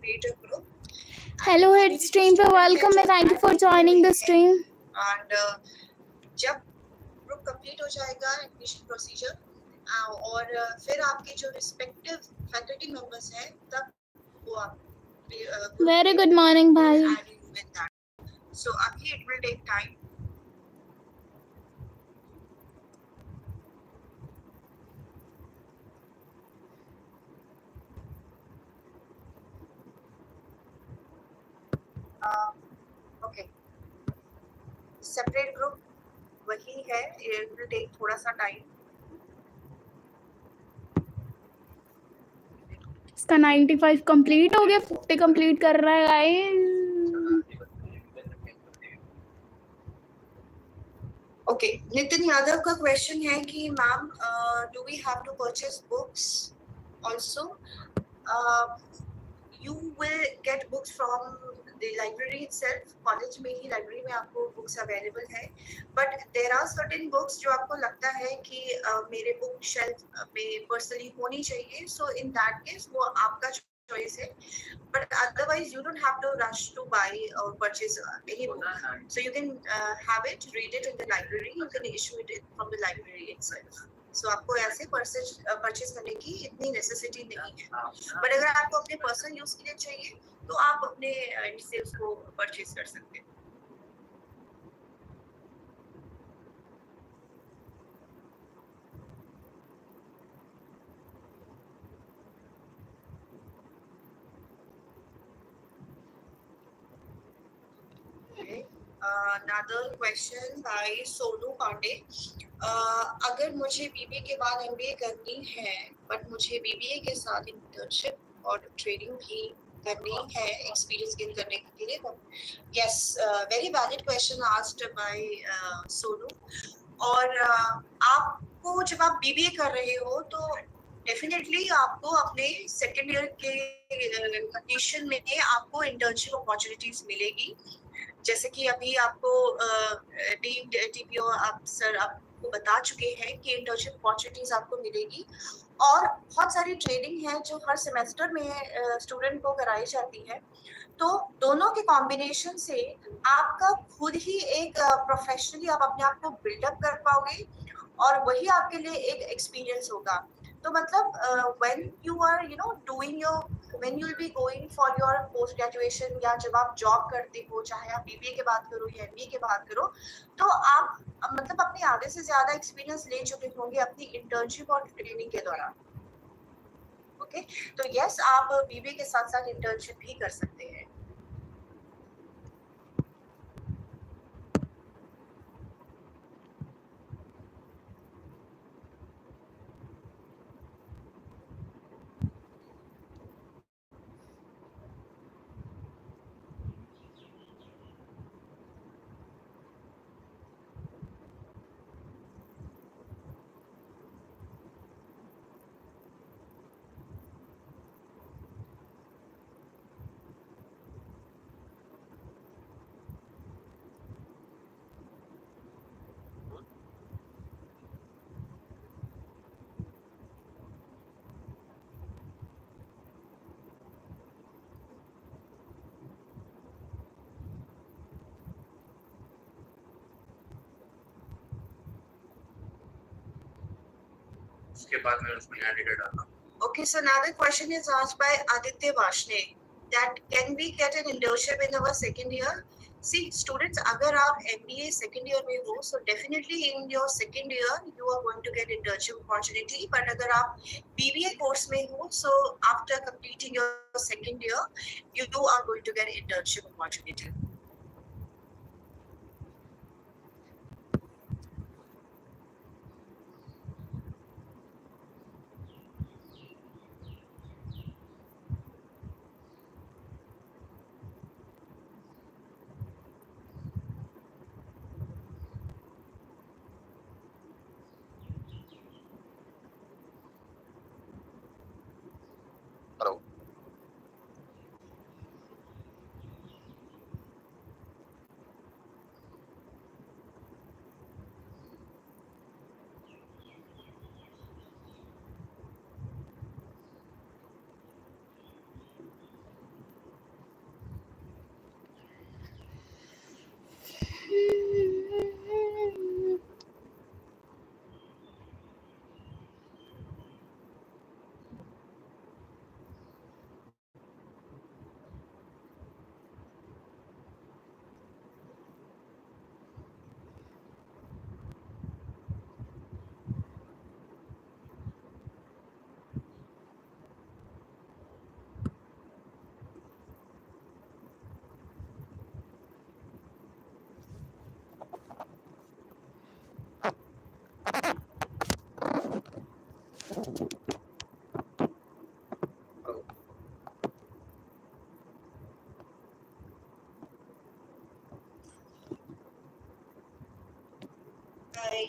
create a group. Hello, head stream पे welcome and thank you for joining the stream. And जब group complete हो जाएगा admission procedure और फिर आपके जो respective faculty members हैं तब वो आप Very good morning, भाई. So अभी it will take time. Okay. Separate group वही है. It will take थोड़ा सा time. इसका 95 कंप्लीट हो गया, 50 कंप्लीट कर रहा है गाइस. Okay. नितिन यादव का क्वेश्चन है कि ma'am do we have to purchase books also? You will get books from the library itself. College में ही लाइब्रेरी में आपको बुक्स अवेलेबल है, but there are certain books जो आपको लगता है कि मेरे बुक शेल्फ में पर्सनली होनी चाहिए. सो इन दैट केस वो आपका चॉइस है, but otherwise you don't have to rush to buy or purchase any book. So you can have it, read it in the library. You can issue it from the library itself. So आपको ऐसे purchase करने की इतनी necessity नहीं है, but अगर आपको अपने पर्सनल यूज के लिए चाहिए तो आप अपने एंड से उसको परचेज कर सकते हैं. Another question by Sonu Pandey. अगर मुझे बीबीए के बाद एमबीए करनी है, बट मुझे बीबीए के साथ इंटर्नशिप और ट्रेनिंग भी करनी है एक्सपीरियंस गेन करने के लिए. Yes, very valid question asked by Sonu. और आपको जब आप बीबीए कर रहे हो तो डेफिनेटली आपको अपने सेकेंड ईयर के कंडीशन में आपको इंटर्नशिप अपॉर्चुनिटीज मिलेगी. जैसे कि अभी आपको डीन टीपीओ आप सर आपको बता चुके हैं कि इंटर्नशिप अपॉर्चुनिटीज आपको मिलेगी, और बहुत सारी ट्रेनिंग है जो हर सेमेस्टर में स्टूडेंट को कराई जाती है. तो दोनों के कॉम्बिनेशन से आपका खुद ही एक प्रोफेशनली आप अपने आप को बिल्डअप कर पाओगे, और वही आपके लिए एक एक्सपीरियंस होगा. तो मतलब when you are doing your when you will be going for your post graduation, या जब आप जॉब करते हो, चाहे आप बीबीए के बाद करो या एमबीए के बाद करो, तो आप मतलब अपने आधे से ज्यादा एक्सपीरियंस ले चुके होंगे अपनी इंटर्नशिप और ट्रेनिंग के दौरान. ओके, तो यस, आप बीबीए के साथ साथ इंटर्नशिप भी कर सकते हैं. उसके बाद मैं उसमें एडिटर डालना. Okay, so another question is asked by Aditya Vashne that can we get an internship in our second year? See, students, अगर आप MBA second year में हो, so definitely in your second year you are going to get internship opportunity. But अगर आप BBA course में हो, so after completing your second year, you are going to get internship opportunity.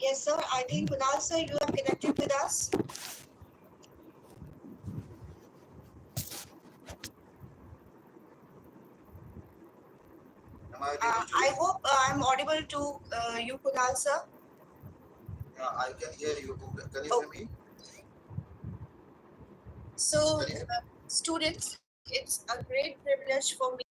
Yes, sir. I think Kunal, sir, you have connected with us. Am I audible to I you? hope I'm audible to you, Kunal, sir. Yeah, I can hear you. Can you Oh. hear me? So, Can you hear me? students, it's a great privilege for me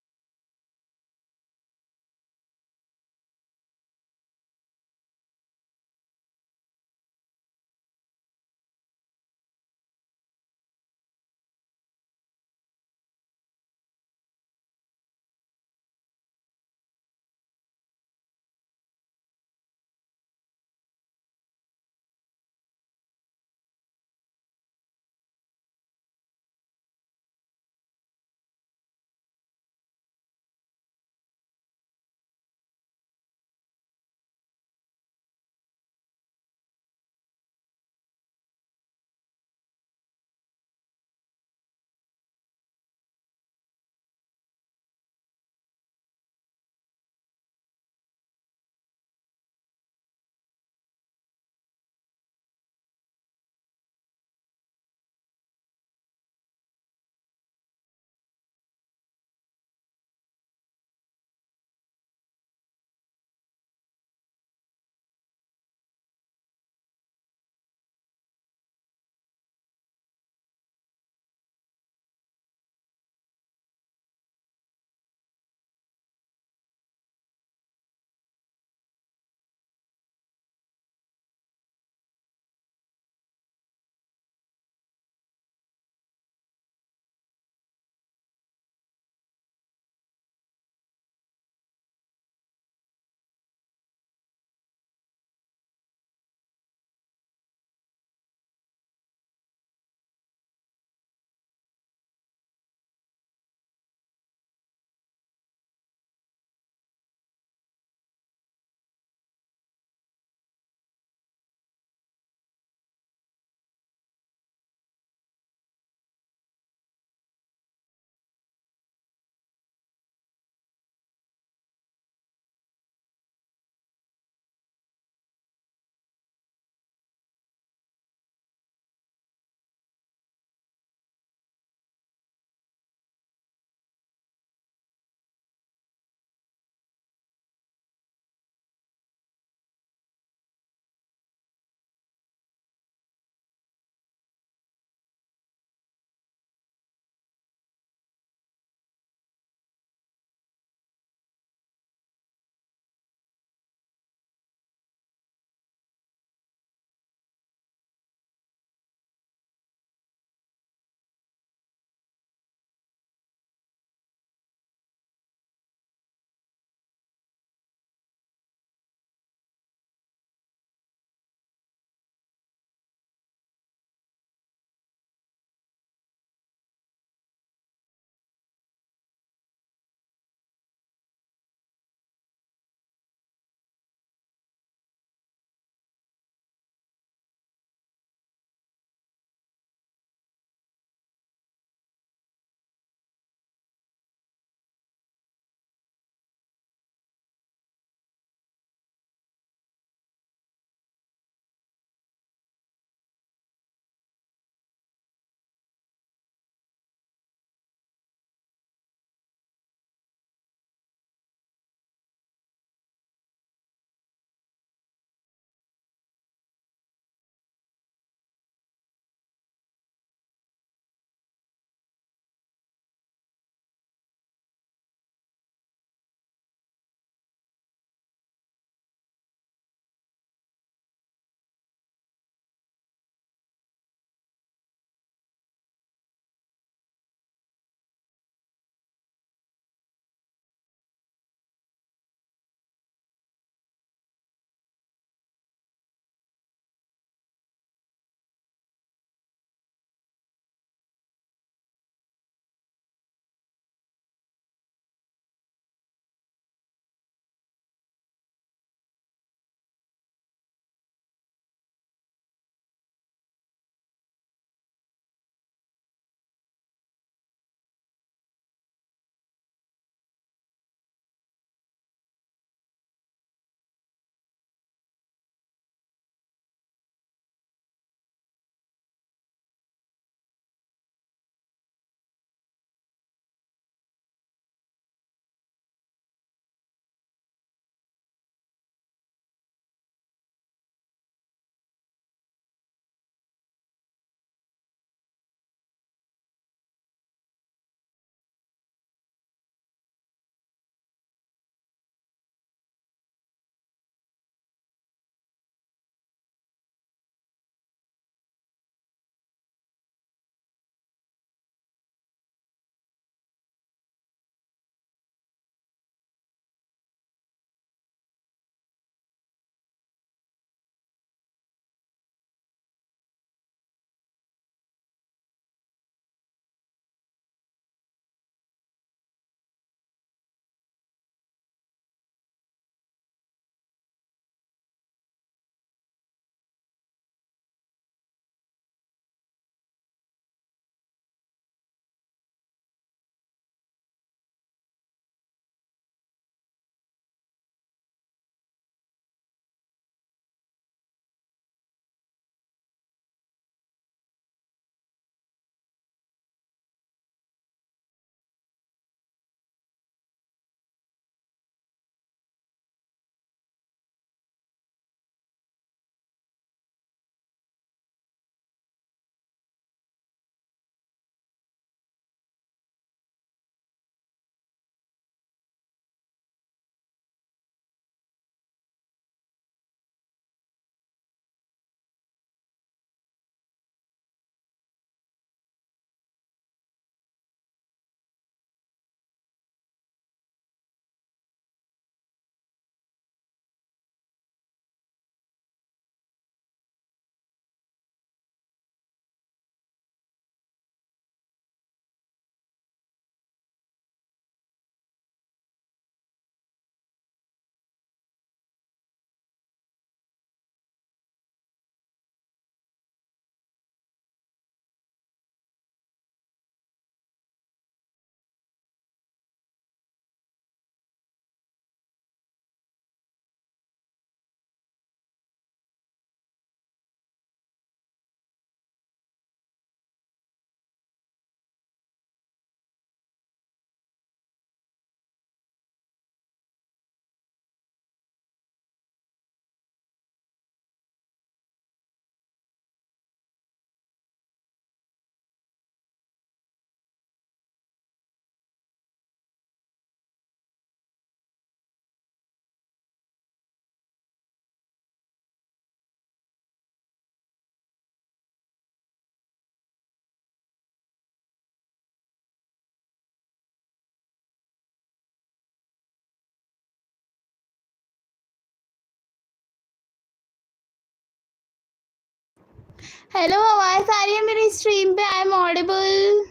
hello, आवाज आ रही है मेरी stream पे? I am audible.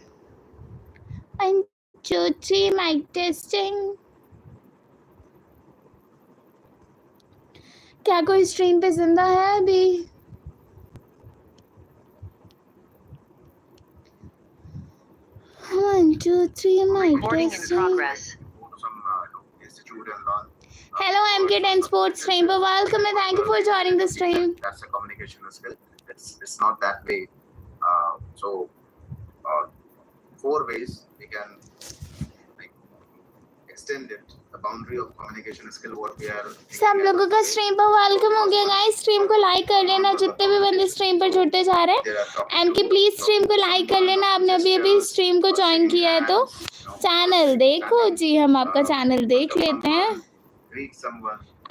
1 2 3 mic testing. क्या कोई stream पे जिंदा है अभी? 1 2 3 mic testing. Institute and learn. Hello, MK10 Sports Stream. Welcome and thank you for joining the stream. That's a communication skill. It's not that way. So 4 ways we can like extend it. The boundary of communication skill what we are. सब लोगों का stream पर welcome हो गया guys. Stream को like कर लेना जितने भी बंदे स्ट्रीम पर जुड़ते जा रहे हैं। एमके प्लीज स्ट्रीम को लाइक कर लेना। आपने अभी स्ट्रीम को ज्वाइन किया है तो चैनल देखो जी। हम आपका चैनल देख लेते हैं।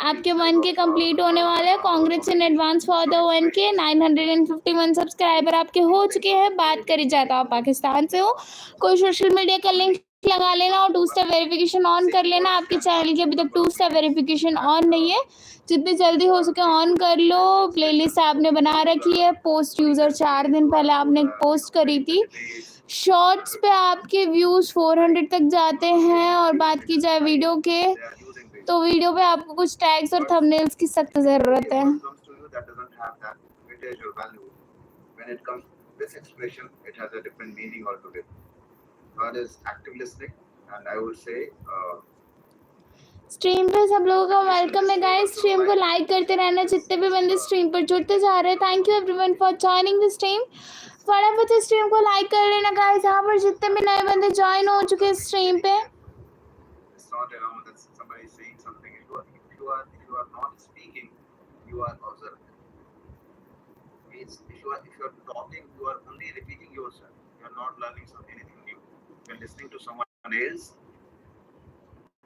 आपके 1K कंप्लीट होने वाले हैं। Congrats in advance for the 1K। 951 subscriber आपके हो चुके हैं। बात करी जाता आप पाकिस्तान से हो, कोई सोशल मीडिया का लिंक लगा लेना और 2 स्टेप वेरिफिकेशन ऑन कर लेना। आपके चैनल की अभी तक 2 स्टेप वेरिफिकेशन ऑन नहीं है, जितनी जल्दी हो सके ऑन कर लो। प्लेलिस्ट आपने बना रखी है। पोस्ट यूजर 4 दिन पहले आपने पोस्ट करी थी। शॉर्ट्स पे आपके व्यूज 400 तक जाते हैं। और बात की जाए वीडियो के, तो वीडियो पे आपको कुछ टैग्स और थंबनेल्स की सख्त जरूरत है। When it comes to this expression, it has a different meaning altogether. One is active listening, and I would say stream पे सब लोगों का वेलकम है गाइस। स्ट्रीम को लाइक करते रहना जितने भी बंदे स्ट्रीम पर जुड़ते जा रहे हैं। Thank you everyone for joining the stream. फटाफट से स्ट्रीम को लाइक कर लेना गाइस। यहाँ पर जितने भी नए बंदे ज्वाइन हो चुके हैं स्ट्रीम पे। it's not around that somebody is saying something. If you are not speaking, you are observing. Means if you are talking, you are only repeating yourself. You are not learning anything new. You are listening to someone else.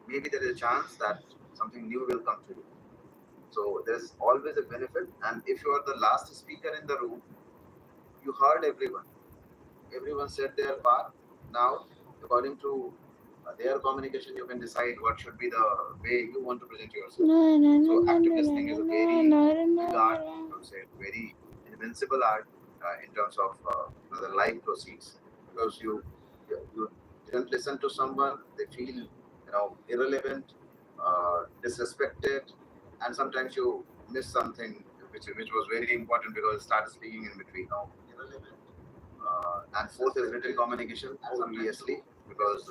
Maybe there is a chance that something new will come to you. So there's always a benefit. And if you are the last speaker in the room, you heard everyone. Everyone said their part. Now, according to their communication, you can decide what should be the way you want to present yourself. So active listening is a very good art, I would say, very invincible art in terms of the life proceeds. Because you didn't listen to someone, they feel irrelevant, disrespected, and sometimes you miss something which was very important because it started speaking in between. Irrelevant. And fourth is written communication, obviously, because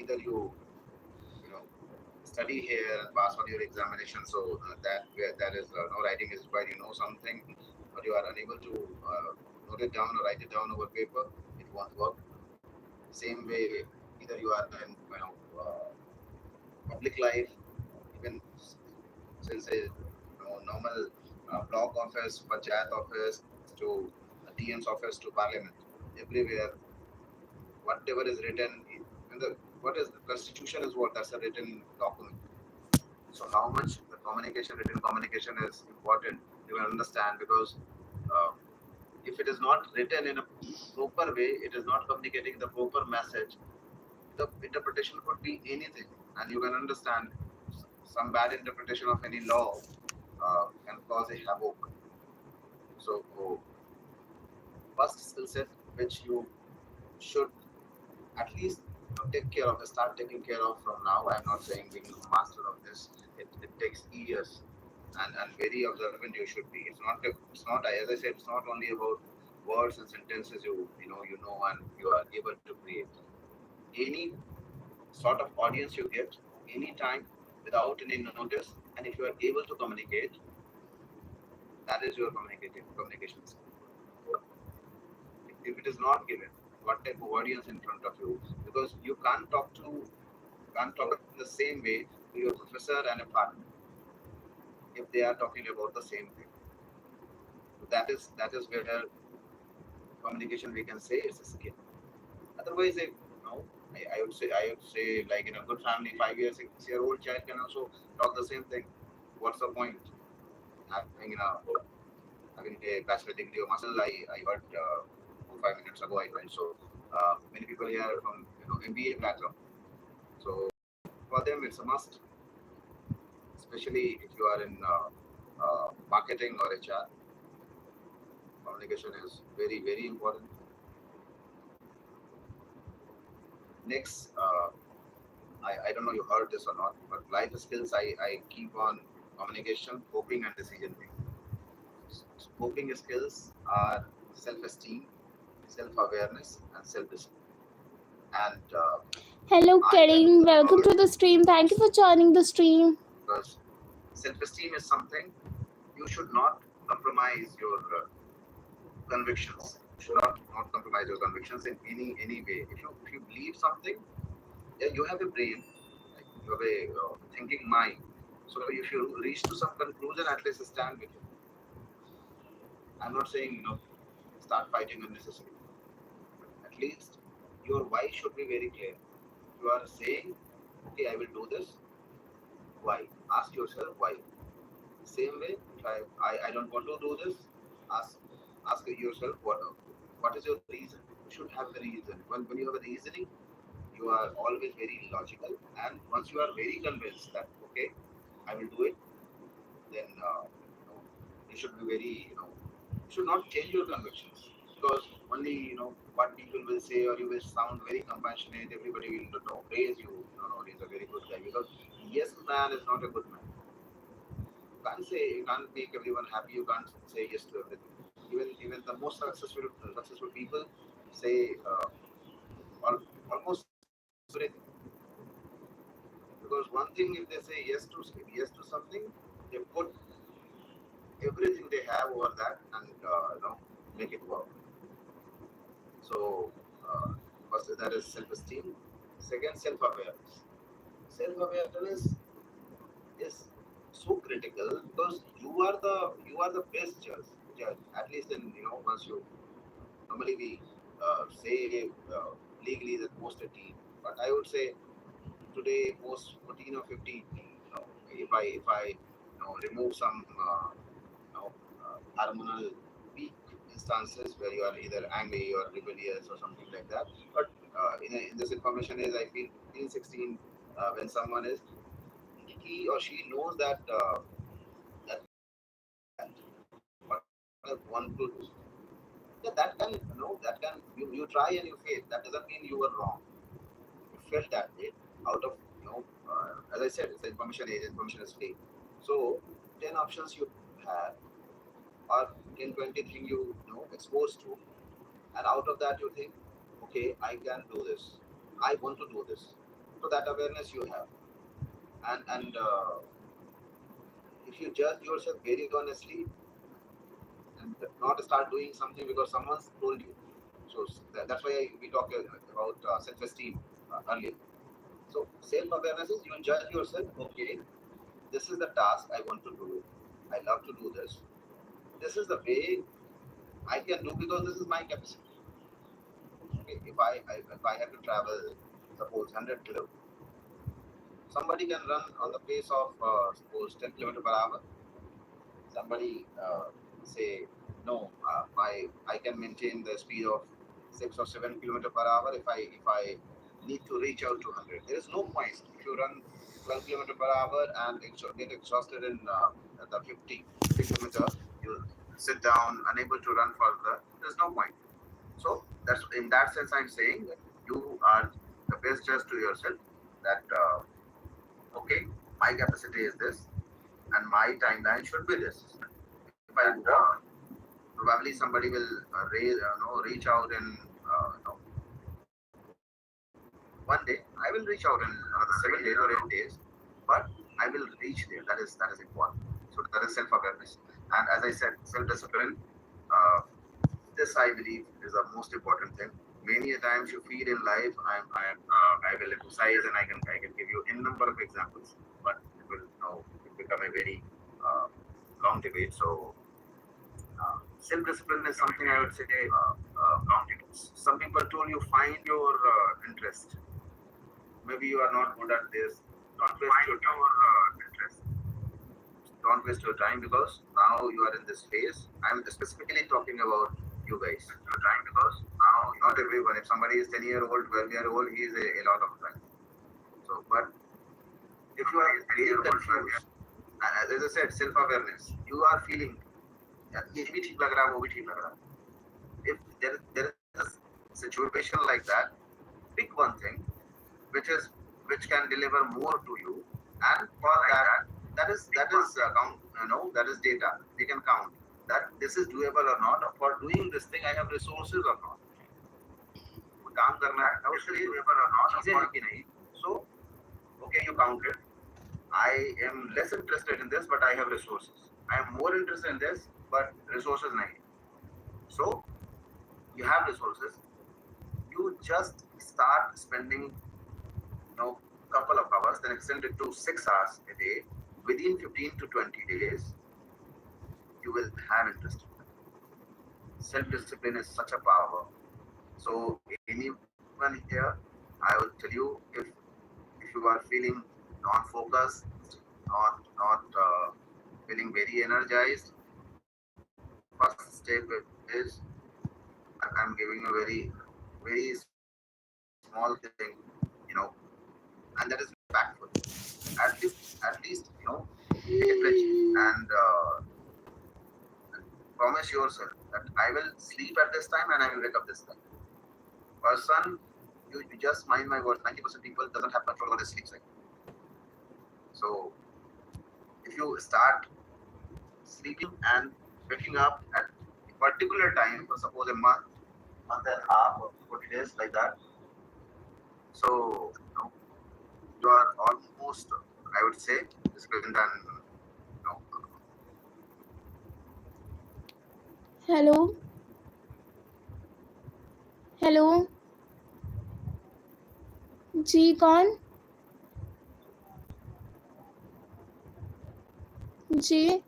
either you study here and pass on your examination, so that is no writing is required. You know something, but you are unable to note it down or write it down over paper. It won't work. Same way, either you are in public life, even since a normal block office, panchayat office, to DM's office, to parliament, everywhere, whatever is written, what is the constitution is what? That's a written document. So how much the written communication is important, you will understand, because if it is not written in a proper way, it is not communicating the proper message. The interpretation could be anything, and you can understand some bad interpretation of any law can cause a havoc. So first skill set which you should at least start taking care of from now. I'm not saying being a master of this. It takes years, and very observant you should be. It's not as I said, it's not only about words and sentences you know and you are able to create. Any sort of audience you get, any time, without any notice, and if you are able to communicate, that is your communication skill. If it is not given, what type of audience in front of you? Because you can't talk in the same way to your professor and a partner if they are talking about the same thing. So that is where communication, we can say, is a skill. Otherwise, I would say like in a good family, 5 years, 6-year-old child can also talk the same thing. What's the point? Having a bachelor degree or master's, I heard 5 minutes ago, I went. So many people here are from MBA background. So for them, it's a must, especially if you are in marketing or HR. communication is very, very important. Next, I don't know you heard this or not, but life skills I keep on communication, coping, and decision making. Coping skills are self-esteem, self-awareness, and self-discipline. And Hello, Karim. Welcome to the stream. Thank you for joining the stream. because self-esteem is something you should not compromise your convictions. You should not compromise your convictions in any way. If you believe something, yeah, you have a brain, like you have a thinking mind. So if you reach to some conclusion, at least stand with it. I'm not saying start fighting unnecessarily. At least your why should be very clear. You are saying, okay, I will do this. Why? Ask yourself why. Same way, if I don't want to do this, ask ask yourself what is your reason. You should have the reason. When you have a reasoning, you are always very logical. And once you are very convinced that okay, I will do it, then you should be very you should not change your convictions because only what people will say or you will sound very compassionate. Everybody will praise you. No, he's a very good guy because yes, man is not a good man. You can't make everyone happy. You can't say yes to everything. Even the most successful people say almost everything. Because one thing, if they say yes to something, they put everything they have over that and make it work. So first that is self-esteem. Second, self-awareness. Self-awareness is so critical because you are the best judge. At least in once you normally we say legally that post 18, but I would say today post 14 or 15. If I remove some hormonal weak instances where you are either angry or rebellious or something like that. But in this information is I feel 15, 16 when someone is he or she knows that what I want to do. Yeah, that can you try and you fail. That doesn't mean you were wrong. You felt that way out of as I said, it's information is fake. So 10 options you have or 10, 20 things you exposed to, and out of that you think, okay, I can do this. I want to do this. So that awareness you have, and if you judge yourself very honestly and not start doing something because someone's told you. So that's why we talk about self-esteem earlier. So self-awareness is you judge yourself. Okay, this is the task I want to do. I love to do this. This is the way I can do because this is my capacity. Okay, if I have to travel, suppose 100 kilometers, somebody can run on the pace of suppose 10 kilometers per hour. Somebody say no, I can maintain the speed of 6 or 7 kilometers per hour if I need to reach out to 100. There is no point if you run 12 kilometers per hour and get exhausted in the 50 kilometers. You sit down, unable to run further. There's no point. So that's in that sense I'm saying that you are the best judge to yourself. That okay, my capacity is this, and my timeline should be this. If I walk, probably somebody will reach out in one day. I will reach out in another 7 days or 8 days, but I will reach there. That is important. So that is self-awareness, and as I said, self-discipline. Uh, this I believe is the most important thing. Many a times you feel in life, I will emphasize and I can give you n number of examples, but it will it become a very long debate. So self-discipline is something I would say long debate. Some people told you find your interest. Maybe you are not good at this. Don't waste your interest. Don't waste your time because now you are in this phase. I'm specifically talking about you guys. Your time because now not everyone. If somebody is 10-year-old, 12-year-old, he is a lot of time. So, but if you are very confused, as I said, self-awareness, you are feeling ये भी ठीक लग रहा है, वो भी ठीक लग रहा है. If there is a situation like that, pick one thing which can deliver more to you, and for that is count, that is data. We can count that this is doable or not. For doing this thing, I have resources or not. काम करना है उसके लिए doable or not, चीजें हैं कि नहीं. So okay, you counted. I am less interested in this, but I have resources. I am more interested in this, but resources nahi. So you have resources. You just start spending, couple of hours, then extend it to 6 hours a day. Within 15 to 20 days, you will have interest. Self-discipline is such a power. So anyone here, I will tell you, if you are feeling non-focused, not feeling very energized, first step is, I'm giving a very very small thing, and that is impactful. At least, take a pledge and promise yourself that I will sleep at this time and I will wake up this time. Person, you just mind my words. 90% people doesn't have control over their sleep cycle. So if you start sleeping and waking up at a particular time, for suppose a month and a half or 40 days like that, so you are almost, I would say, disciplined and hello hello ji, कौन? जी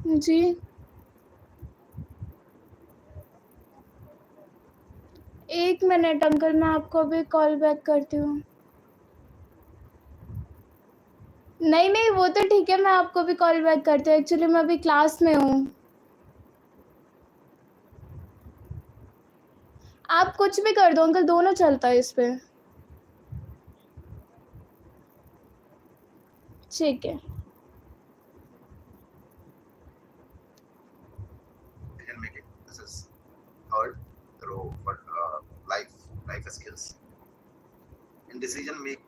जी, 1 minute uncle, मैं आपको अभी call back करती हूँ. नहीं, वो तो ठीक है, मैं आपको भी कॉल बैक करती हूँ. एक्चुअली मैं अभी क्लास में हूँ. आप कुछ भी कर दो अंकल, दोनों चलता है इस पे. ठीक है. decision making. This is heard through life skills. In decision making,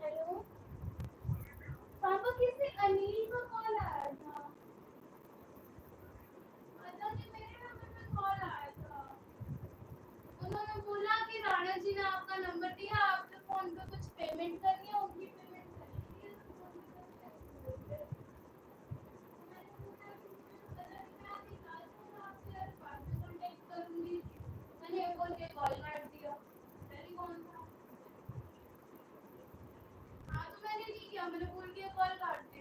hello पापा, किसी अनिल का कॉल आया था. अच्छा जी, मेरे नंबर पे कॉल आया था. उन्होंने बोला कि राणा जी ने आपका नंबर दिया, आपके फोन पे कुछ पेमेंट करनी है, उनकी पेमेंट करनी है. मैंने पूछा कि मुझे पता नहीं, मैं आपकी क्लास में आपसे बाद में कांटेक्ट करूंगी. मैंने बोल के कॉल काट दिया. टेलीफोन था. हाँ, तो मैंने नहीं किया, मैंने बोल के कॉल काट दिया.